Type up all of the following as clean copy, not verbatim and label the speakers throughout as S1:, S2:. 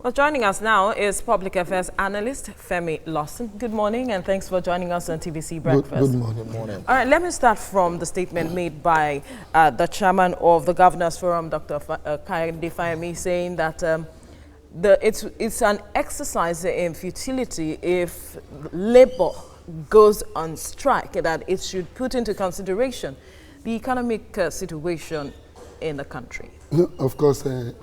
S1: Well, joining us now is public affairs analyst Femi Lawson. Good morning, and thanks for joining us on TVC Breakfast.
S2: Good morning. Good morning.
S1: All right, let me start from the statement made by the chairman of the Governors Forum, Dr. Kayode Fayemi, saying that it's an exercise in futility if Labour goes on strike, that it should put into consideration the economic situation in the country.
S2: Of course, that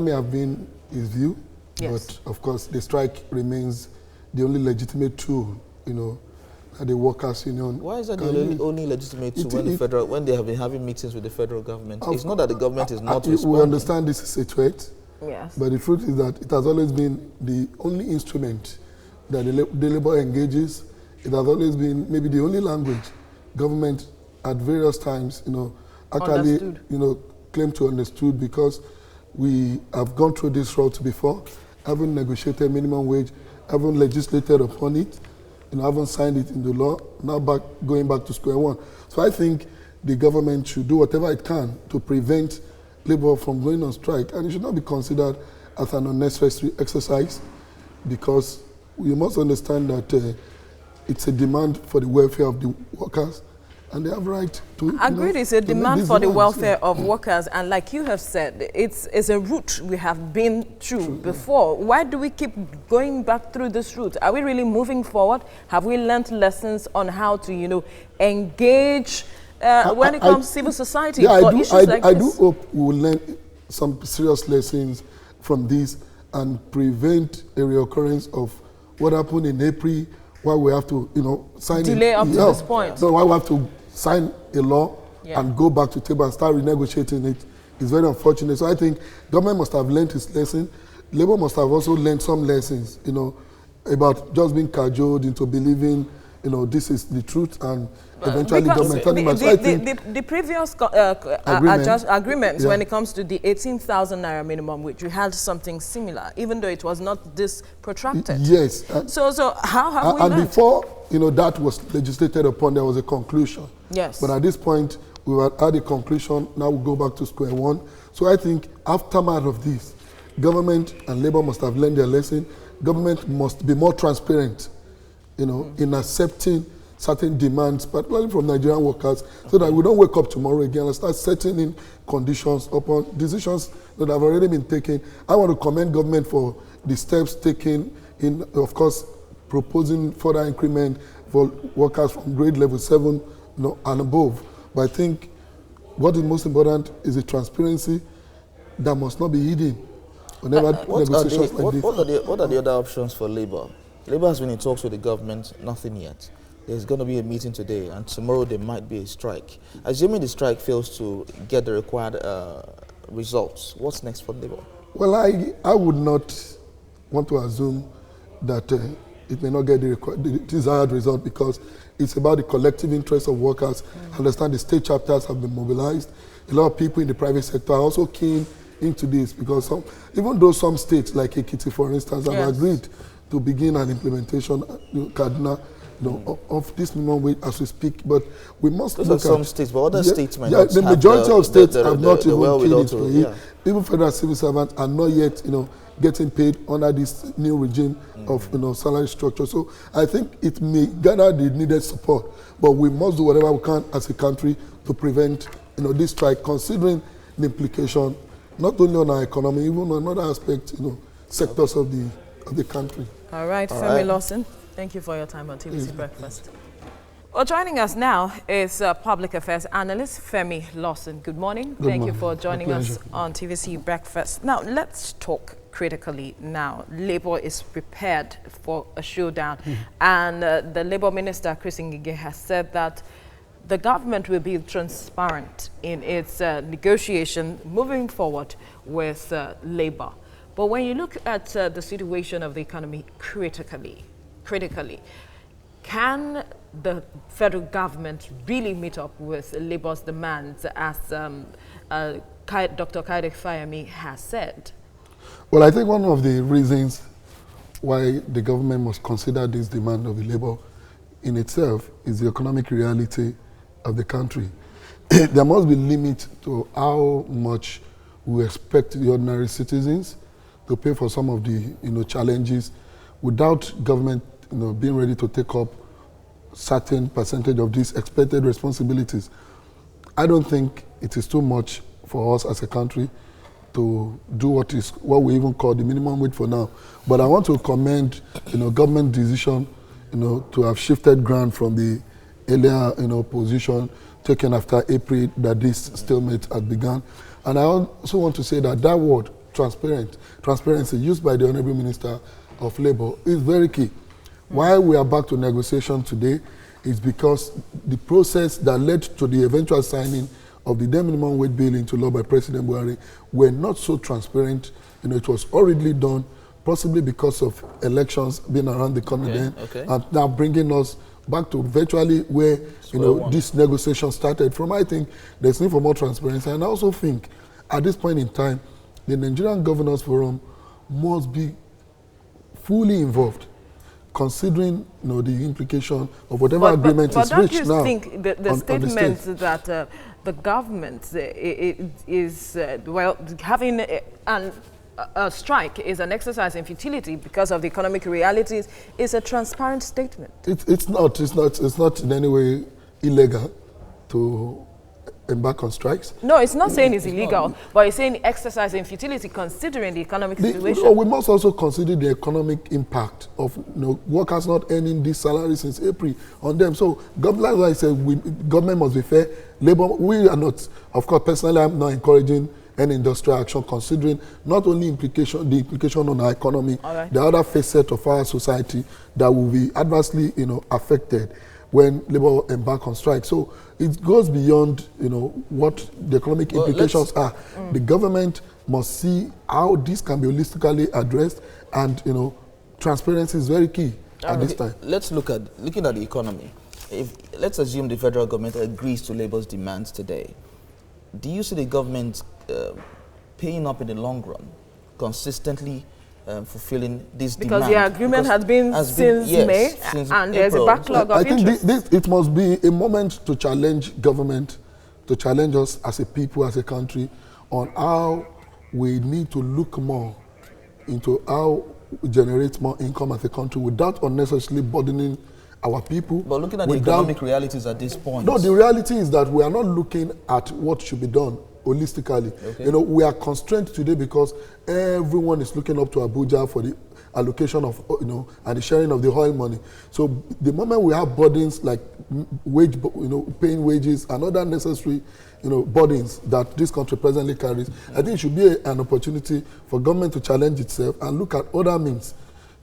S2: may have been his view,
S1: yes.
S2: But of course the strike remains the only legitimate tool, that the workers' union.
S3: Why is that the only legitimate tool when they have been having meetings with the federal government? It's not that the government is not responding.
S2: We understand this is a threat,
S1: yes.
S2: But the truth is that it has always been the only instrument that the Labour engages. It has always been maybe the only language government at various times, actually, claim to understood, because we have gone through this route before, haven't negotiated minimum wage, haven't legislated upon it, haven't signed it into law, now going back to square one. So I think the government should do whatever it can to prevent Labour from going on strike, and it should not be considered as an unnecessary exercise, because we must understand that it's a demand for the welfare of the workers, and they have right to.
S1: Agreed, it's a demand for the welfare of workers, and like you have said, it's a route we have been through before. Why do we keep going back through this route? Are we really moving forward? Have we learned lessons on how to, engage when it comes to civil society for issues like this?
S2: I do hope we will learn some serious lessons from this and prevent a reoccurrence of what happened in April, why we have to, sign
S1: delay up to this point.
S2: So why we have to sign a law and go back to table and start renegotiating it is very unfortunate. So I think government must have learned its lesson. Labour must have also learned some lessons, about just being cajoled into believing, this is the truth, and eventually government turning back. So I think
S1: the previous agreements when it comes to the 18,000 naira minimum wage, we had something similar, even though it was not this protracted.
S2: Yes.
S1: So how have we
S2: and
S1: learned?
S2: Before that was legislated upon, there was a conclusion.
S1: Yes.
S2: But at this point, we have had a conclusion. Now we go back to square one. So I think aftermath of this, government and Labour must have learned their lesson. Government must be more transparent, in accepting certain demands, particularly from Nigerian workers, so that we don't wake up tomorrow again and start setting in conditions upon decisions that have already been taken. I want to commend government for the steps taken in, of course, proposing further increment for workers from grade level 7 and above. But I think what is most important is the transparency that must not be hidden whenever negotiations like this.
S3: What are the other options for Labour? Labour has been in talks with the government, nothing yet. There's going to be a meeting today, and tomorrow there might be a strike. Assuming the strike fails to get the required results, what's next for Labour? Well,
S2: I would not want to assume that it may not get the desired result, because it's about the collective interest of workers. I understand the state chapters have been mobilized. A lot of people in the private sector are also keen into this, because even though some states, like Ekiti, for instance, have agreed to begin an implementation, Kaduna, of this minimum wage as we speak, but we must look at
S3: some states, but other states might not.
S2: The majority of states have not even keyed into it. Even federal civil servants are not yet, getting paid under this new regime of, salary structure. So I think it may gather the needed support, but we must do whatever we can as a country to prevent, this strike, considering the implication not only on our economy, even on other aspects, sectors of the country.
S1: All right, Femi Lawson, thank you for your time on TVC Breakfast. Well, joining us now is public affairs analyst Femi Lawson. Good morning. Thank you for joining us on TVC Breakfast. Now, let's talk critically now. Labour is prepared for a showdown, and the Labour Minister, Chris Ngige, has said that the government will be transparent in its negotiation moving forward with Labour. But when you look at the situation of the economy critically, can the federal government really meet up with Labour's demands, as Dr. Kayode Fayemi has said?
S2: Well, I think one of the reasons why the government must consider this demand of the Labour in itself is the economic reality of the country. There must be limit to how much we expect the ordinary citizens to pay for some of the challenges without government being ready to take up certain percentage of these expected responsibilities. I don't think it is too much for us as a country to do what we even call the minimum wage for now. But I want to commend government decision to have shifted ground from the earlier position taken after April that this stalemate had begun. And I also want to say that word transparency used by the Honorable Minister of Labour is very key. Why we are back to negotiation today is because the process that led to the eventual signing of the then minimum wage bill into law by President Buhari were not so transparent. It was already done, possibly because of elections being around the corner then, and now bringing us back to virtually where this negotiation started from. I think there's need for more transparency, and I also think at this point in time, the Nigerian Governors Forum must be fully involved, considering the implication of whatever agreement is reached now. But don't you think
S1: the statement that the government is having a strike is an exercise in futility because of the economic realities is a transparent statement?
S2: It's not in any way illegal to embark on strikes.
S1: No, it's not saying it's illegal, but it's saying exercise in futility considering the economic situation.
S2: We must also consider the economic impact of workers not earning this salary since April on them. So, like I said, government must be fair. Labour, we are not, of course, personally, I'm not encouraging any industrial action, considering not only the implication on our economy, the other facet of our society that will be adversely, affected when Labour embark on strike. So it goes beyond, what the economic implications are. The government must see how this can be holistically addressed, and transparency is very key at this time.
S3: Let's looking at the economy. Let's assume the federal government agrees to Labour's demands today. Do you see the government paying up in the long run, consistently fulfilling these demands?
S1: Because the agreement has been since May, and there's a backlog of interest.
S2: I think it must be a moment to challenge government, to challenge us as a people, as a country, on how we need to look more into how we generate more income as a country without unnecessarily burdening our people.
S3: But looking at the economic realities at this point.
S2: No, the reality is that we are not looking at what should be done holistically. We are constrained today because everyone is looking up to Abuja for the allocation of, and the sharing of the oil money. So the moment we have burdens like paying wages and other necessary, burdens that this country presently carries, I think it should be an opportunity for government to challenge itself and look at other means,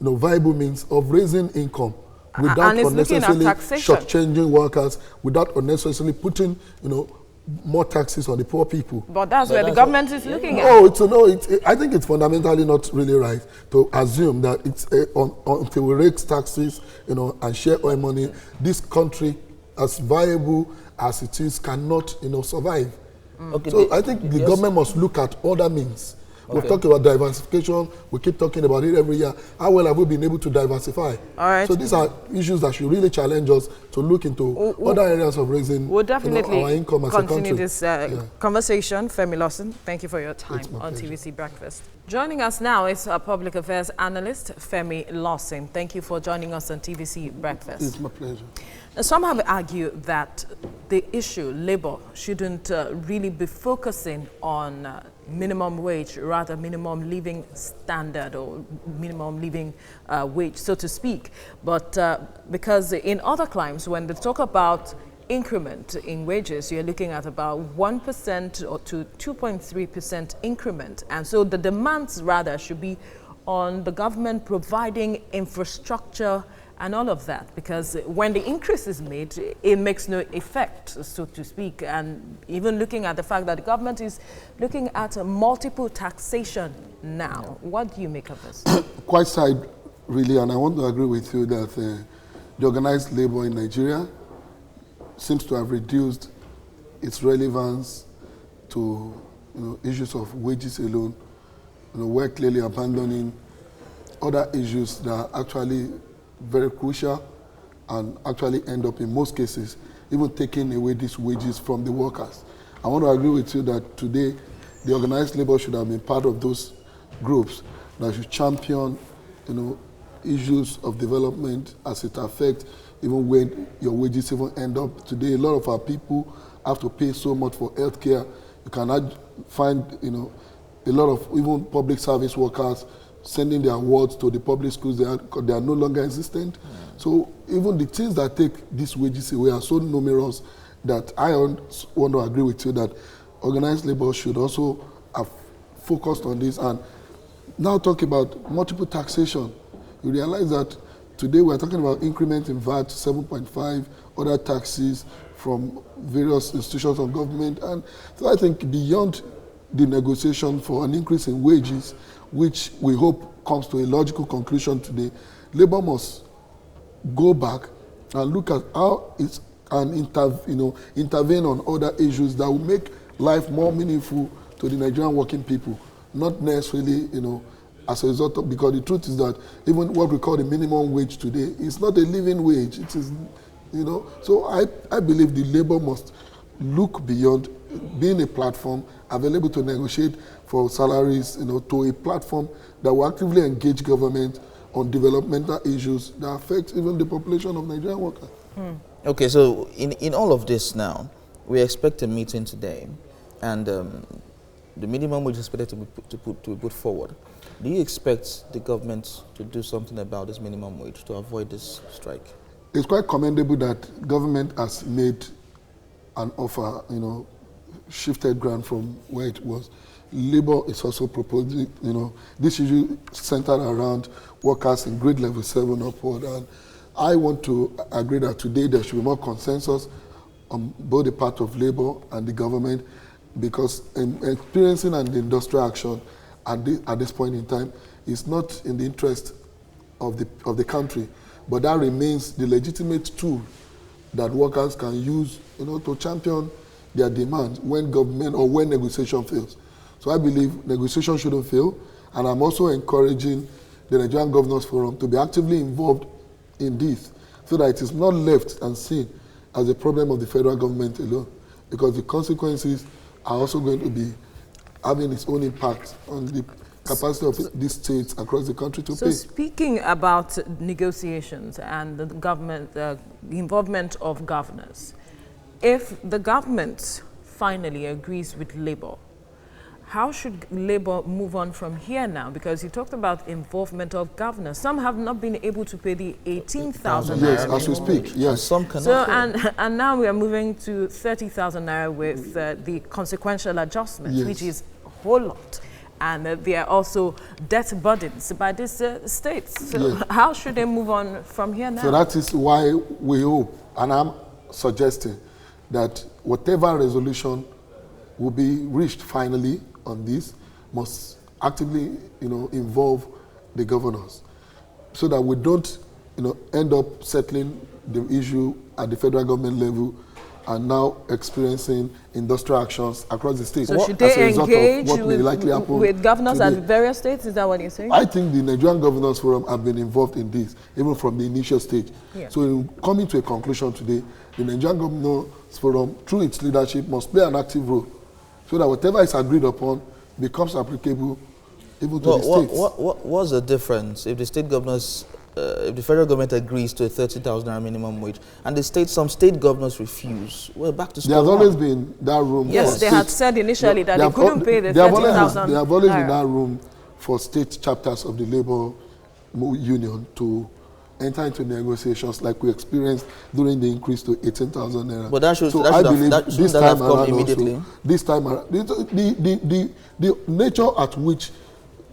S2: viable means of raising income without unnecessarily shortchanging workers, without unnecessarily putting, more taxes on the poor people.
S1: But that's where the government is looking at.
S2: I think it's fundamentally not really right to assume that it's until we raise taxes, and share oil money, this country, as viable as it is, cannot, survive. So I think the government must look at other means. We've talked about diversification. We keep talking about it every year. How well have we been able to diversify?
S1: All right.
S2: So these are issues that should really challenge us to look into other areas of raising
S1: our income as a country. We'll definitely continue this conversation. Femi Lawson, thank you for your time on TVC Breakfast. Joining us now is our public affairs analyst, Femi Lawson. Thank you for joining us on TVC Breakfast.
S2: It's my pleasure.
S1: Some have argued that the issue, Labour, shouldn't really be focusing on minimum wage, rather minimum living standard or minimum living wage, so to speak. But because in other climes, when they talk about increment in wages, you're looking at about 1% or to 2.3% increment. And so the demands rather should be on the government providing infrastructure and all of that, because when the increase is made, it makes no effect, so to speak. And even looking at the fact that the government is looking at a multiple taxation now. What do you make of this?
S2: Quite sad, really, and I want to agree with you that the organized labor in Nigeria seems to have reduced its relevance to issues of wages alone. We're clearly abandoning other issues that are actually very crucial and actually end up in most cases even taking away these wages from the workers. I want to agree with you that today the organized labor should have been part of those groups. that should champion, issues of development as it affects even when your wages even end up. Today, a lot of our people have to pay so much for healthcare. You cannot find, a lot of even public service workers sending their awards to the public schools. They are no longer existent. So even the things that take these wages away are so numerous that I want to agree with you that organized labor should also have focused on this. And now talk about multiple taxation. You realize that today we're talking about increment in VAT 7.5, other taxes from various institutions of government. And so I think beyond the negotiation for an increase in wages, which we hope comes to a logical conclusion today, labor must go back and look at how it can intervene on other issues that will make life more meaningful to the Nigerian working people, not necessarily, as a result of, because the truth is that even what we call the minimum wage today is not a living wage. It is, so I believe the labor must look beyond being a platform available to negotiate for salaries, to a platform that will actively engage government on developmental issues that affect even the population of Nigerian workers.
S3: Okay, so in all of this now, we expect a meeting today, and the minimum wage is expected to be put forward. Do you expect the government to do something about this minimum wage to avoid this strike?
S2: It's quite commendable that government has made an offer, shifted ground from where it was. Labour is also proposing, this issue centered around workers in grade level 7 upward. And I want to agree that today there should be more consensus on both the part of Labour and the government, because experiencing an industrial action at this point in time is not in the interest of the country, but that remains the legitimate tool that workers can use, to champion their demands when government or when negotiation fails. So I believe negotiation shouldn't fail, and I'm also encouraging the Nigerian Governors Forum to be actively involved in this, so that it is not left and seen as a problem of the federal government alone, because the consequences are also going to be having its own impact on the capacity of these states across the country to pay.
S1: So speaking about negotiations and the government, the involvement of governors, if the government finally agrees with Labour, how should Labour move on from here now? Because you talked about involvement of governors. Some have not been able to pay the 18,000 naira.
S2: Yes, as we speak, yes.
S3: Some cannot.
S1: So, and now we are moving to 30,000 naira with the consequential adjustment,
S2: Yes.
S1: which is a whole lot. And there are also debt burdens by these states. So
S2: Yes.
S1: how should they move on from here now?
S2: So that is why we hope, and I'm suggesting that whatever resolution will be reached finally on this must actively, involve the governors, so that we don't, end up settling the issue at the federal government level and now experiencing industrial actions across the state.
S1: So should they engage with governors
S2: today.
S1: at various states? Is that what you're saying?
S2: I think the Nigerian Governors Forum have been involved in this, even from the initial stage.
S1: Yeah.
S2: So in coming to a conclusion today, the Nigerian Governors Forum, through its leadership, must play an active role, so that whatever is agreed upon becomes applicable even to the states.
S3: What's the difference if the state governors, if the federal government agrees to a 30,000 naira minimum wage and some state governors refuse? We're back to square
S2: There has
S3: one.
S2: always been that room.
S1: Yes,
S2: for
S1: they
S2: states.
S1: had said initially that they couldn't pay the
S2: There
S1: 30,000
S2: have always been
S1: naira.
S2: that room for state chapters of the labor union to enter into negotiations like we experienced during the increase to 18,000 naira.
S3: But that should
S2: this
S3: have
S2: time
S3: come
S2: around
S3: immediately.
S2: also, this time around, the nature at which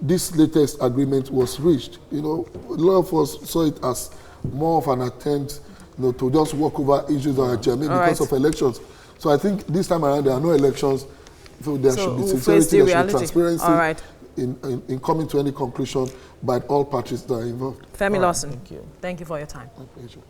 S2: this latest agreement was reached, a lot of us saw it as more of an attempt, to just walk over issues that are germane because of elections. So I think this time around there are no elections, so there should be sincerity, there should be transparency in coming to any conclusion by all parties that are involved.
S1: Femi Lawson,
S3: Thank you.
S1: Thank you for your time.
S2: My pleasure.